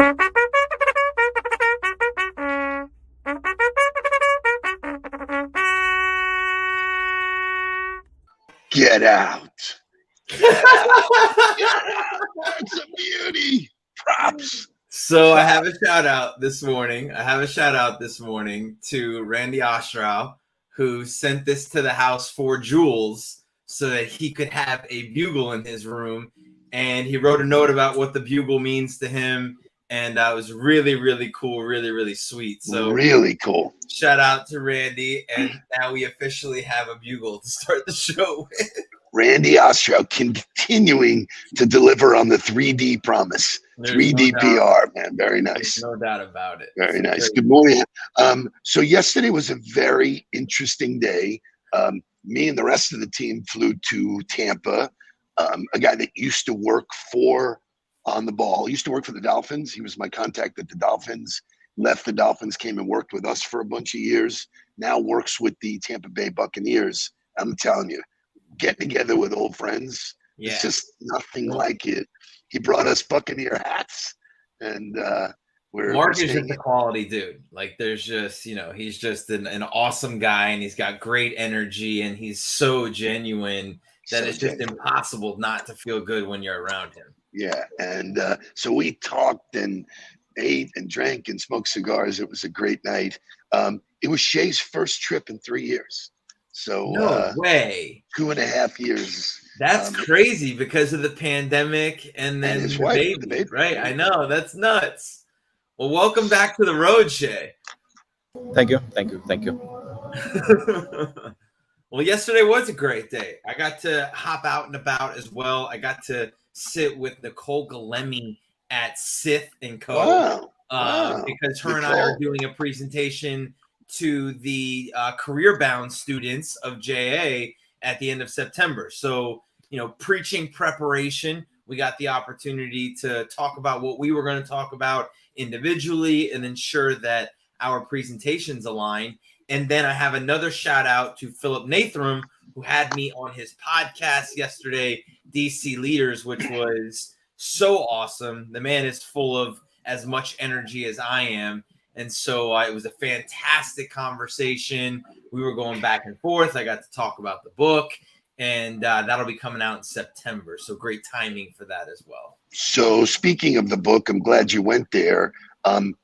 Get out. Get out. It's a beauty. Props. So I have a shout out this morning. To Randy Ostrow, who sent this to the house for Jules so that he could have a bugle in his room. And he wrote a note about what the bugle means to him. And it was really, really cool, really, really sweet. So really cool. Shout out to Randy. And now we officially have a bugle to start the show with. Randy Ostrow continuing to deliver on the 3D promise. There's 3D PR, man. Very nice. There's no doubt about it. Very nice. Good morning. So yesterday was a very interesting day. Me and the rest of the team flew to Tampa. A guy that used to work for On the Ball. He used to work for the Dolphins. He was my contact at the Dolphins. Left the Dolphins, came and worked with us for a bunch of years. Now works with the Tampa Bay Buccaneers. I'm telling you, getting together with old friends, it's just nothing like it. He brought us Buccaneer hats, and Mark is just a quality dude. Like, there's just, he's just an awesome guy, and he's got great energy, and he's so genuine that it's just impossible not to feel good when you're around him. Yeah, and so we talked and ate and drank and smoked cigars. It was a great night. It was Shay's first trip in 3 years. So no way. 2.5 years. That's crazy because of the pandemic and then his the wife, baby, right? I know, that's nuts. Well, welcome back to the road, Shay. Thank you. Well, yesterday was a great day. I got to hop out and about as well. I got to sit with Nicole Galemi at Sith & Co. Wow. Because her and I are doing a presentation to the career-bound students of JA at the end of September. So, preaching preparation, we got the opportunity to talk about what we were going to talk about individually and ensure that our presentations align. And then I have another shout out to Philip Nathram, who had me on his podcast yesterday, DC Leaders, which was so awesome. The man is full of as much energy as I am. And so it was a fantastic conversation. We were going back and forth. I got to talk about the book, and that'll be coming out in September. So great timing for that as well. So speaking of the book, I'm glad you went there.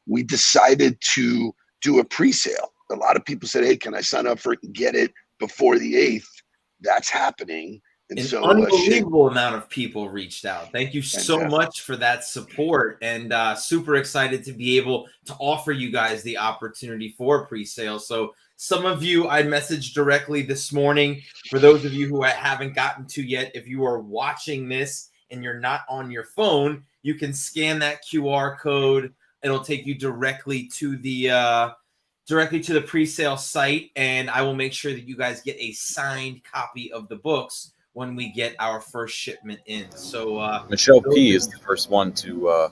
We decided to do a pre-sale. A lot of people said, hey, can I sign up for it and get it before the 8th? That's happening. And An unbelievable amount of people reached out. Thank you so much for that support, and super excited to be able to offer you guys the opportunity for pre-sale. So some of you I messaged directly this morning. For those of you who I haven't gotten to yet, if you are watching this and you're not on your phone, you can scan that QR code. It'll take you directly to the pre-sale site, and I will make sure that you guys get a signed copy of the books when we get our first shipment in. So Michelle P is the first one to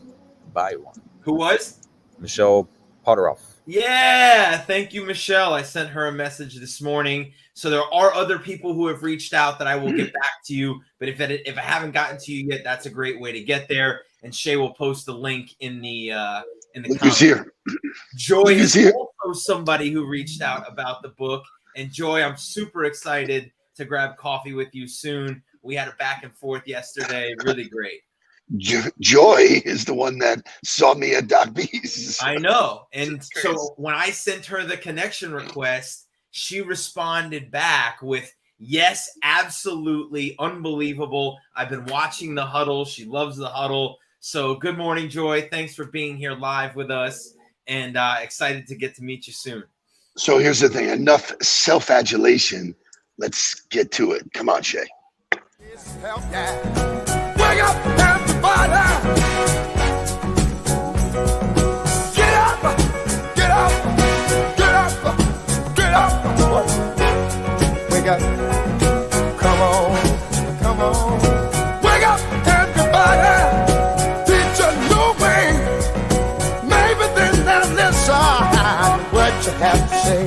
buy one. Who was? Michelle Potteroff. Yeah, thank you, Michelle. I sent her a message this morning. So there are other people who have reached out that I will get back to you. But if I haven't gotten to you yet, that's a great way to get there. And Shay will post the link in the comments. Here. Joy is also somebody who reached out about the book. And Joy, I'm super excited to grab coffee with you soon. We had a back and forth yesterday. Really great. Joy is the one that saw me at Doc B's. I know. And so when I sent her the connection request, she responded back with, yes, absolutely unbelievable. I've been watching the Huddle. She loves the Huddle. So good morning, Joy. Thanks for being here live with us, and excited to get to meet you soon. So here's the thing. Enough self-adulation. Let's get to it. Come on, Shay. Wake up, everybody! Get up! Get up! Get up! Get up! Wake up! Come on! Come on! Wake up, everybody! Teach a new way. Maybe then they'll listen what you have to say.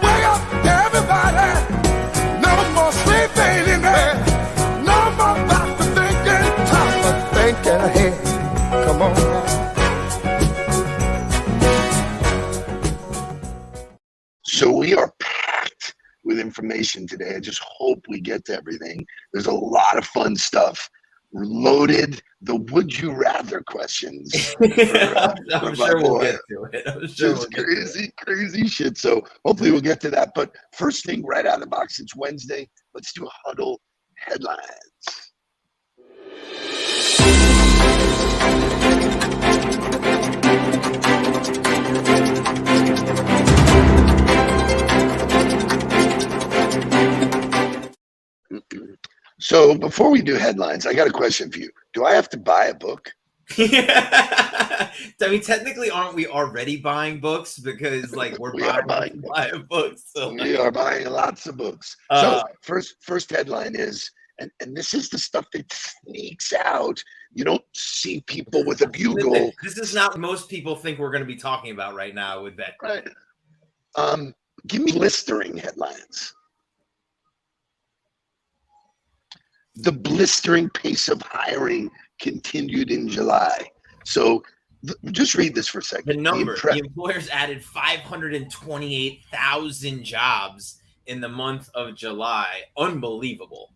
Wake up, everybody! No more sleeping in there. No more about to thinking, top of thinking ahead. conversation today. I just hope we get to everything. There's a lot of fun stuff. Loaded the would you rather questions. I'm sure we'll get to it. I'm sure Just crazy shit. So hopefully we'll get to that. But first thing right out of the box, it's Wednesday. Let's do Huddle headlines. So before we do headlines, I got a question for you. Do I have to buy a book? I mean, technically, aren't we already buying books? Because like we're buying books. So we are buying lots of books. So first headline is, and this is the stuff that sneaks out. You don't see people with a bugle. This is not what most people think we're going to be talking about right now with that. Right. Give me blistering headlines. The blistering pace of hiring continued in July. So just read this for a second. The number, the employers added 528,000 jobs in the month of July. Unbelievable.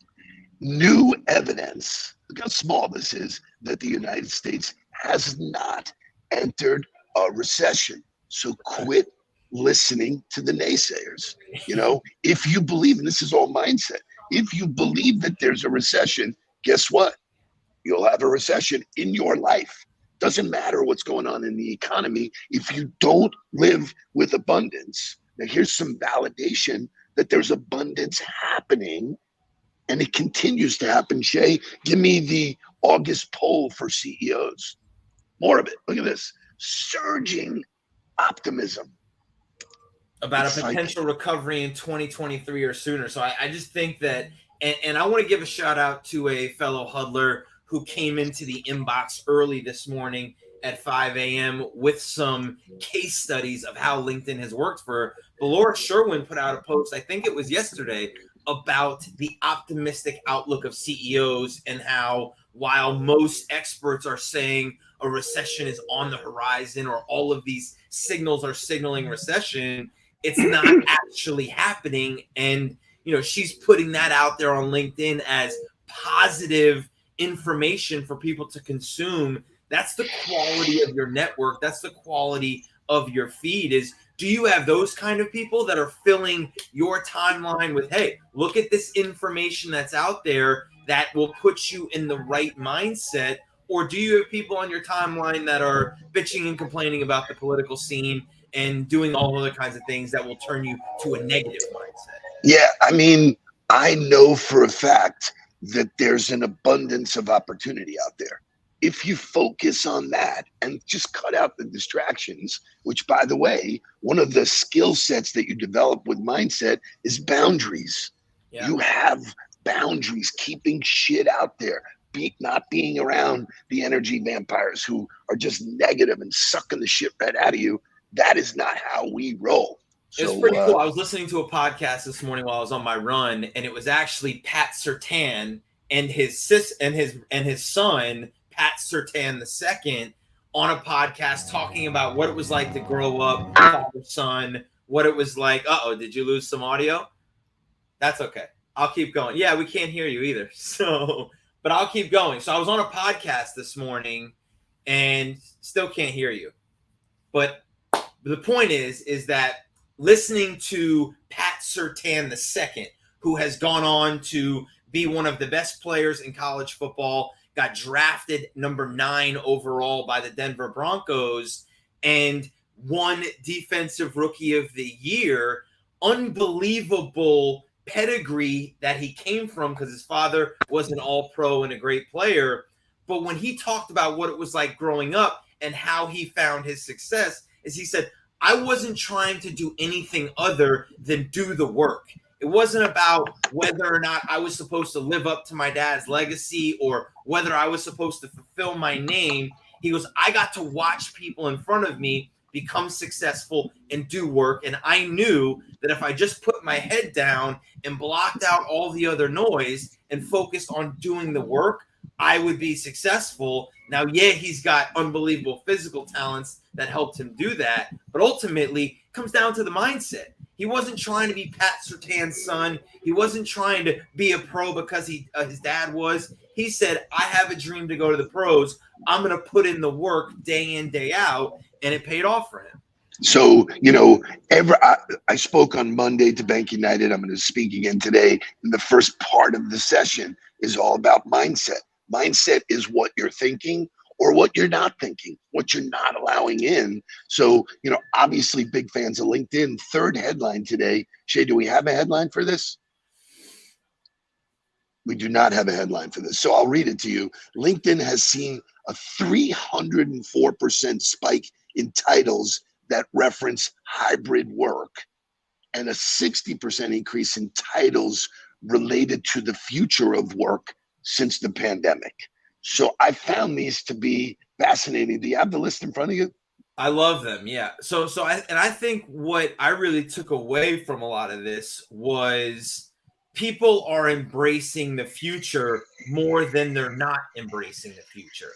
New evidence, look how small this is, that the United States has not entered a recession. So quit listening to the naysayers. You know, if you believe, and this is all mindset, if you believe that there's a recession, guess what? You'll have a recession in your life. Doesn't matter what's going on in the economy. If you don't live with abundance, now here's some validation that there's abundance happening, and it continues to happen. Shay, give me the August poll for CEOs. More of it. Look at this. Surging optimism about a potential recovery in 2023 or sooner. So I just think that, and I want to give a shout out to a fellow huddler who came into the inbox early this morning at 5 a.m. with some case studies of how LinkedIn has worked for her. But Laura Sherwin put out a post, I think it was yesterday, about the optimistic outlook of CEOs and how while most experts are saying a recession is on the horizon or all of these signals are signaling recession, it's not actually happening. And, you know, she's putting that out there on LinkedIn as positive information for people to consume. That's the quality of your network. That's the quality of your feed. Is do you have those kind of people that are filling your timeline with, hey, look at this information that's out there that will put you in the right mindset? Or do you have people on your timeline that are bitching and complaining about the political scene and doing all other kinds of things that will turn you to a negative mindset? Yeah, I mean, I know for a fact that there's an abundance of opportunity out there. If you focus on that and just cut out the distractions, which, by the way, one of the skill sets that you develop with mindset is boundaries. Yeah. You have boundaries, keeping shit out there, not being around the energy vampires who are just negative and sucking the shit right out of you. That is not how we roll. It's pretty cool. I was listening to a podcast this morning while I was on my run, and it was actually Pat Surtain and his son, Pat Surtain II, on a podcast talking about what it was like to grow up father son, what it was like. Did you lose some audio? That's okay. I'll keep going. Yeah, we can't hear you either. So, but I'll keep going. So I was on a podcast this morning and still can't hear you. But the point is that listening to Pat Surtain II, who has gone on to be one of the best players in college football, got drafted number 9 overall by the Denver Broncos and won Defensive Rookie of the Year. Unbelievable pedigree that he came from because his father was an all-pro and a great player. But when he talked about what it was like growing up and how he found his success, is he said, I wasn't trying to do anything other than do the work. It wasn't about whether or not I was supposed to live up to my dad's legacy or whether I was supposed to fulfill my name. He goes, I got to watch people in front of me become successful and do work. And I knew that if I just put my head down and blocked out all the other noise and focused on doing the work, I would be successful. Now, yeah, he's got unbelievable physical talents that helped him do that. But ultimately, it comes down to the mindset. He wasn't trying to be Pat Surtain's son. He wasn't trying to be a pro because his dad was. He said, I have a dream to go to the pros. I'm going to put in the work day in, day out, and it paid off for him. So, I spoke on Monday to Bank United. I'm going to speak again today. And the first part of the session is all about mindset. Mindset is what you're thinking or what you're not thinking, what you're not allowing in. So, obviously big fans of LinkedIn. Third headline today. Shay, do we have a headline for this? We do not have a headline for this. So I'll read it to you. LinkedIn has seen a 304% spike in titles that reference hybrid work and a 60% increase in titles related to the future of work since the pandemic. So I found these to be fascinating. Do you have the list in front of you? I love them. Yeah. I think what I really took away from a lot of this was people are embracing the future more than they're not embracing the future.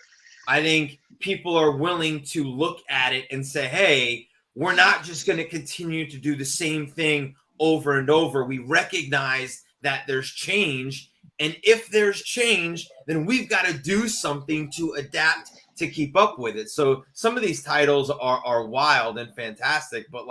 I think people are willing to look at it and say, hey, we're not just going to continue to do the same thing over and over. We recognize that there's change. And if there's change, then we've got to do something to adapt to keep up with it. So some of these titles are wild and fantastic, but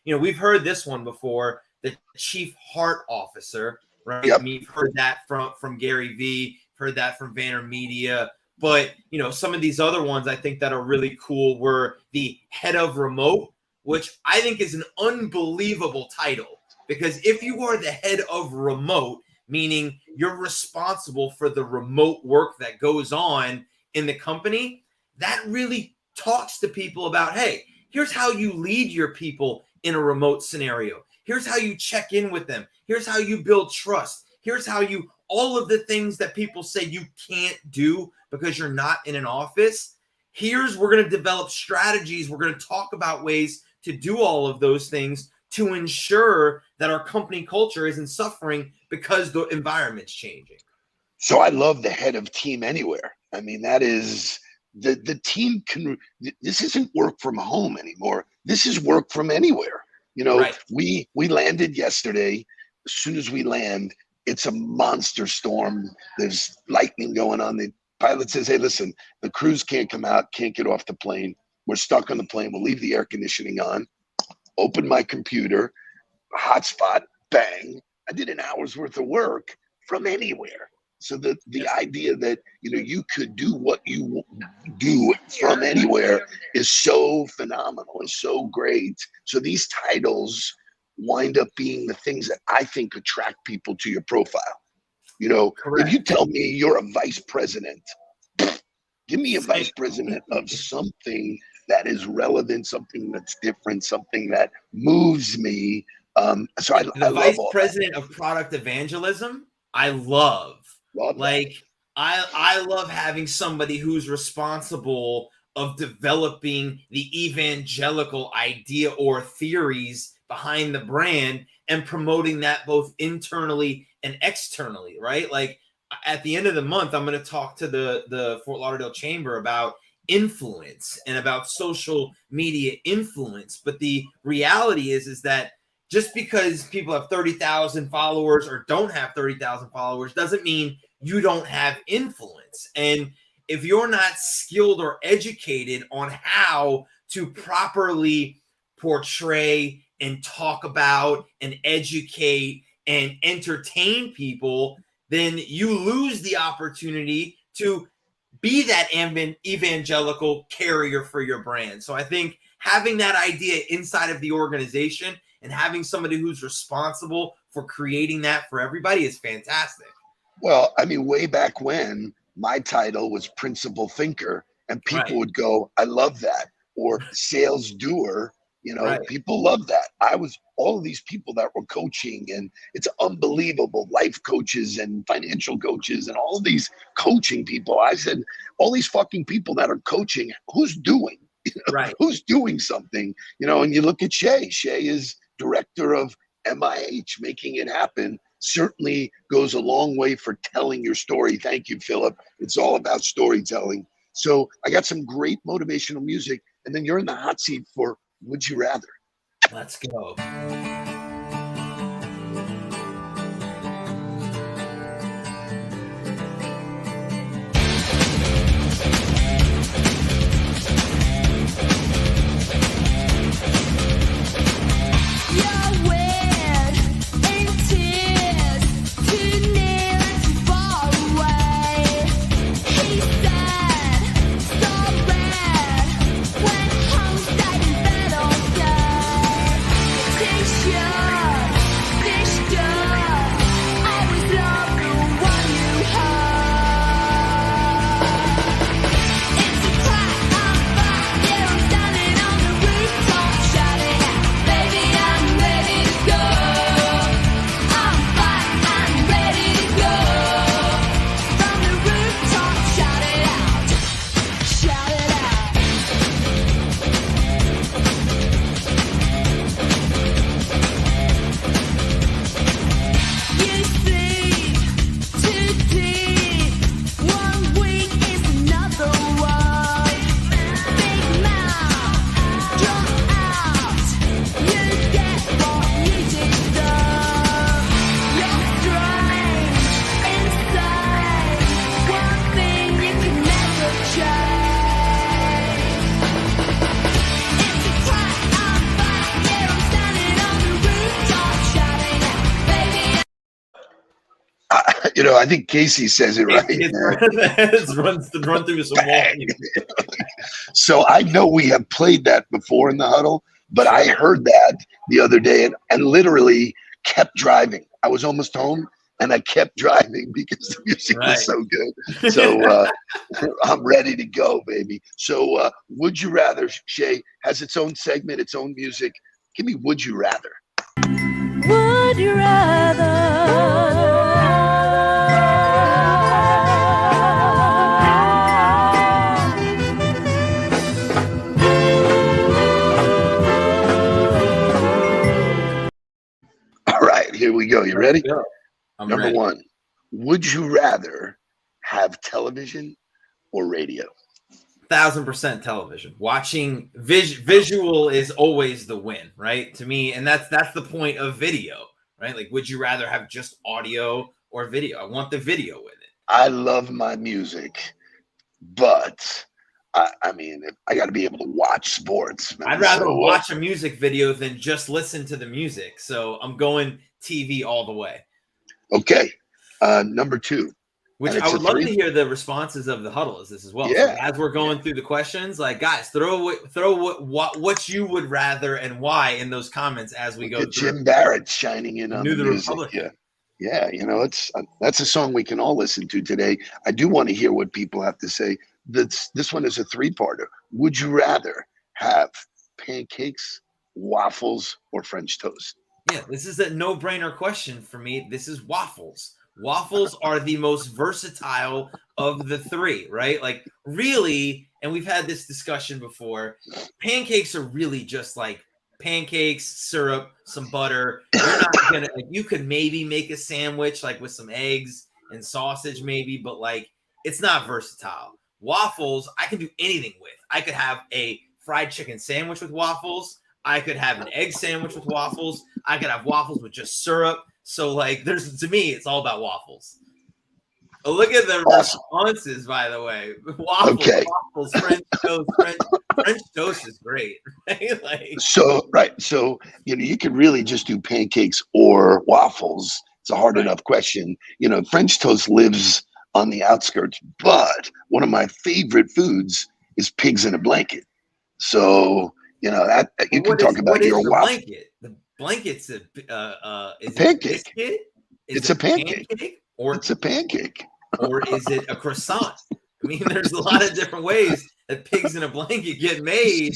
we've heard this one before, the Chief Heart Officer, right? Yep. I mean, you've heard that from Gary Vee, heard that from VaynerMedia, but some of these other ones I think that are really cool were the Head of Remote, which I think is an unbelievable title, because if you are the head of remote, meaning you're responsible for the remote work that goes on in the company, that really talks to people about, hey, here's how you lead your people in a remote scenario. Here's how you check in with them. Here's how you build trust. Here's how you, all of the things that people say you can't do because you're not in an office. We're going to develop strategies. We're going to talk about ways to do all of those things to ensure that our company culture isn't suffering because the environment's changing. So I love the head of team anywhere. I mean, that is the team can, this isn't work from home anymore. This is work from anywhere. Right. We landed yesterday. As soon as we land, it's a monster storm. There's lightning going on. The pilot says, hey, listen, the crews can't come out, can't get off the plane. We're stuck on the plane. We'll leave the air conditioning on. Open my computer, hotspot, bang. I did an hour's worth of work from anywhere. So the idea that you could do what you do from anywhere is so phenomenal and so great. So these titles wind up being the things that I think attract people to your profile. Correct. If you tell me you're a vice president, give me a vice president of something that is relevant, something that's different, something that moves me. So I vice love president of product evangelism. I love I love having somebody who's responsible of developing the evangelical idea or theories behind the brand and promoting that both internally and externally, right? Like at the end of the month, I'm going to talk to the Fort Lauderdale Chamber about influence and about social media influence. But the reality is that just because people have 30,000 followers or don't have 30,000 followers doesn't mean you don't have influence. And if you're not skilled or educated on how to properly portray and talk about and educate and entertain people, then you lose the opportunity to be that evangelical carrier for your brand. So I think having that idea inside of the organization and having somebody who's responsible for creating that for everybody is fantastic. Well, I mean, way back when my title was principal thinker and people would go, I love that. Or sales doer, people love that. I was all of these people that were coaching, and it's unbelievable. Life coaches and financial coaches and all of these coaching people. I said, all these fucking people that are coaching, who's doing? Who's doing something? And you look at Shay. Shay is director of MIH, making it happen. Certainly goes a long way for telling your story. Thank you, Philip. It's all about storytelling. So I got some great motivational music, and then you're in the hot seat for Would You Rather. Let's go. I think Casey says it right. It's run through some wall. So I know we have played that before in the huddle, but I heard that the other day and literally kept driving. I was almost home and I kept driving because the music was so good. So I'm ready to go, baby. So Would You Rather, Shay, has its own segment, its own music. Give me Would You Rather. Would you rather? All right, here we go. You ready? I'm Number ready. 1, would you rather have television or radio? 1000% television. Watching visual is always the win, right? To me, and that's the point of video, right? Like, would you rather have just audio or video? I want the video with it. I love my music, but I mean, I got to be able to watch sports. Man. I'd rather watch a music video than just listen to the music. So I'm going TV all the way. Okay. Number 2. Which I would love to hear the responses of the huddle as this as well. Yeah. So as we're going through the questions, like, guys, throw what you would rather and why in those comments as we go through. Jim Barrett shining in on the music. Republican. Yeah. That's a song we can all listen to today. I do want to hear what people have to say. This one is a 3-parter. Would you rather have pancakes, waffles, or French toast? Yeah, this is a no-brainer question for me. This is waffles. Waffles are the most versatile of the 3, right? Like, really, and we've had this discussion before, pancakes are really just like pancakes, syrup, some butter. You're not gonna, like, you could maybe make a sandwich like with some eggs and sausage maybe, but like, it's not versatile. Waffles, I can do anything with. I could have a fried chicken sandwich with waffles. I could have an egg sandwich with waffles. I could have waffles with just syrup. So, like, to me, it's all about waffles. Oh, look at the responses, by the way. Waffles, Okay. Waffles, French toast. French toast is great, right? Like, So you could really just do pancakes or waffles. It's a hard enough question. French toast lives on the outskirts, but one of my favorite foods is pigs in a blanket. So that you can talk about your waffle. Blanket? The blanket's is pancake. It's a pancake. Or it's a pancake. Or is it a croissant? I mean, there's a lot of different ways that pigs in a blanket get made.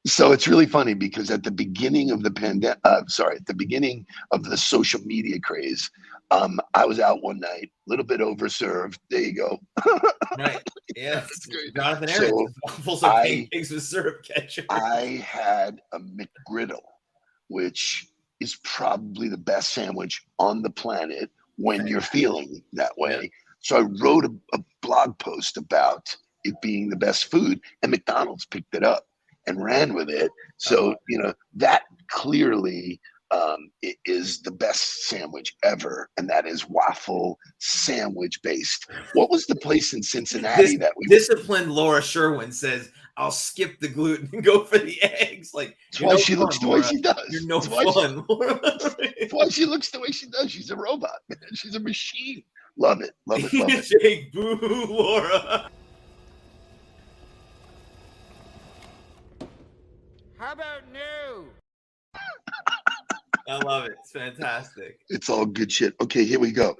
So it's really funny because at the beginning of the at the beginning of the social media craze, I was out one night, a little bit overserved. There you go. Right. Yeah. Jonathan Aaron. Waffles are pancakes with syrup ketchup. I had a McGriddle, which is probably the best sandwich on the planet when you're feeling that way. Yeah. So I wrote a blog post about it being the best food, and McDonald's picked it up and ran with it. So, that clearly it is the best sandwich ever, and that is waffle sandwich based. What was the place in Cincinnati that we disciplined? Laura Sherwin says, "I'll skip the gluten and go for the eggs." Like, that's why she looks the way she does. You're no fun, Laura. That's why she looks the way she does. She's a robot, man. She's a machine. Love it. Jake, boo, Laura. How about no? I love it. It's fantastic. It's all good shit. Okay, here we go.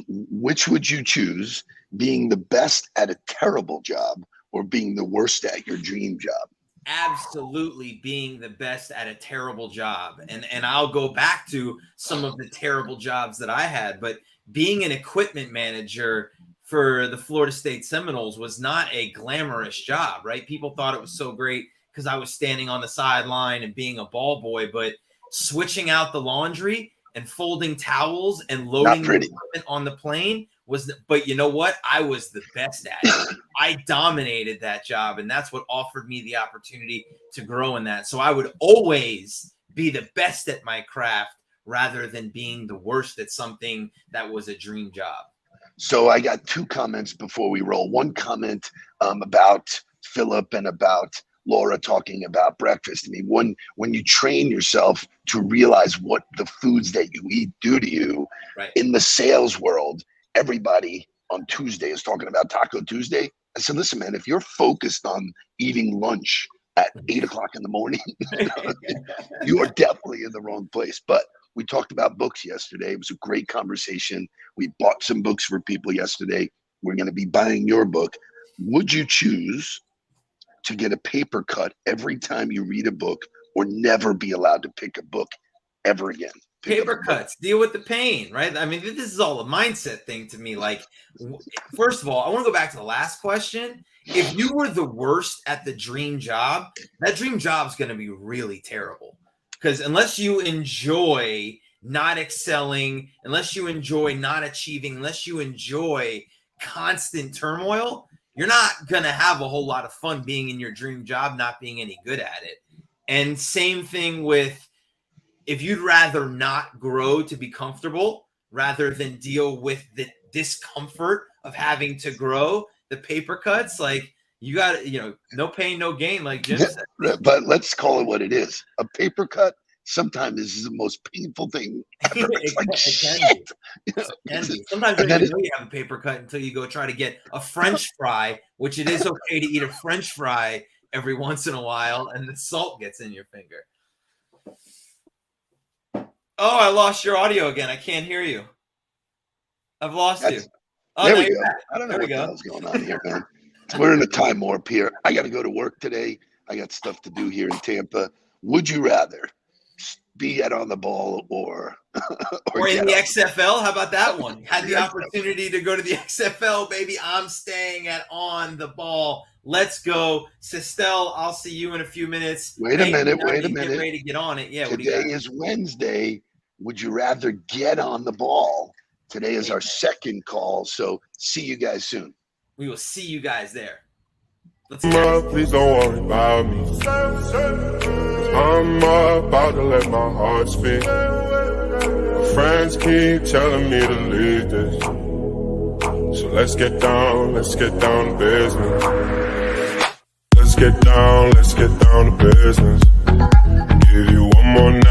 Which would you choose, being the best at a terrible job or being the worst at your dream job? Absolutely being the best at a terrible job. And I'll go back to some of the terrible jobs that I had, but being an equipment manager for the Florida State Seminoles was not a glamorous job, right? People thought it was so great because I was standing on the sideline and being a ball boy, but switching out the laundry and folding towels and loading the equipment on the plane but you know what? I was the best at it. I dominated that job, and that's what offered me the opportunity to grow in that. So I would always be the best at my craft rather than being the worst at something that was a dream job. So I got 2 comments before we roll. One comment about Philip and about Laura talking about breakfast. I mean, when you train yourself to realize what the foods that you eat do to you, Right. in the sales world, everybody on Tuesday is talking about Taco Tuesday. I said, listen, man, if you're focused on eating lunch at 8 o'clock in the morning, you are definitely in the wrong place. But we talked about books yesterday. It was a great conversation. We bought some books for people yesterday. We're going to be buying your book. Would you choose to get a paper cut every time you read a book, or never be allowed to pick a book ever again? Paper cuts, deal with the pain, right? I mean, this is all a mindset thing to me. Like, first of all, I want to go back to the last question. If you were the worst at the dream job, that dream job is going to be really terrible. Because unless you enjoy not excelling, unless you enjoy not achieving, unless you enjoy constant turmoil, you're not going to have a whole lot of fun being in your dream job, not being any good at it. And same thing with, if you'd rather not grow to be comfortable rather than deal with the discomfort of having to grow, the paper cuts, like, you got to, no pain, no gain, like Jim said. But let's call it what it is. A paper cut sometimes is the most painful thing ever. It's like, shit. Sometimes you don't even know you have a paper cut until you go try to get a French fry, which it is okay to eat a French fry every once in a while, and the salt gets in your finger. Oh, I lost your audio again. I can't hear you. I've lost you. Oh, there no, we go. back. I don't know what the hell's going on here, man. We're in a time warp here. I got to go to work today. I got stuff to do here in Tampa. Would you rather be at On the Ball or in the XFL? How about that one? Had the opportunity to go to the XFL, baby. I'm staying at On the Ball. Let's go. Sistel, I'll see you in a few minutes. Wait a minute. Get ready to get on it. Yeah. Today is Wednesday. Would you rather get on the ball? Today is our second call. So see you guys soon. We will see you guys there. Let's go. Please don't worry about me. I'm about to let my heart speak. My friends keep telling me to leave this. So let's get down to business. Let's get down to business. Give you one more night.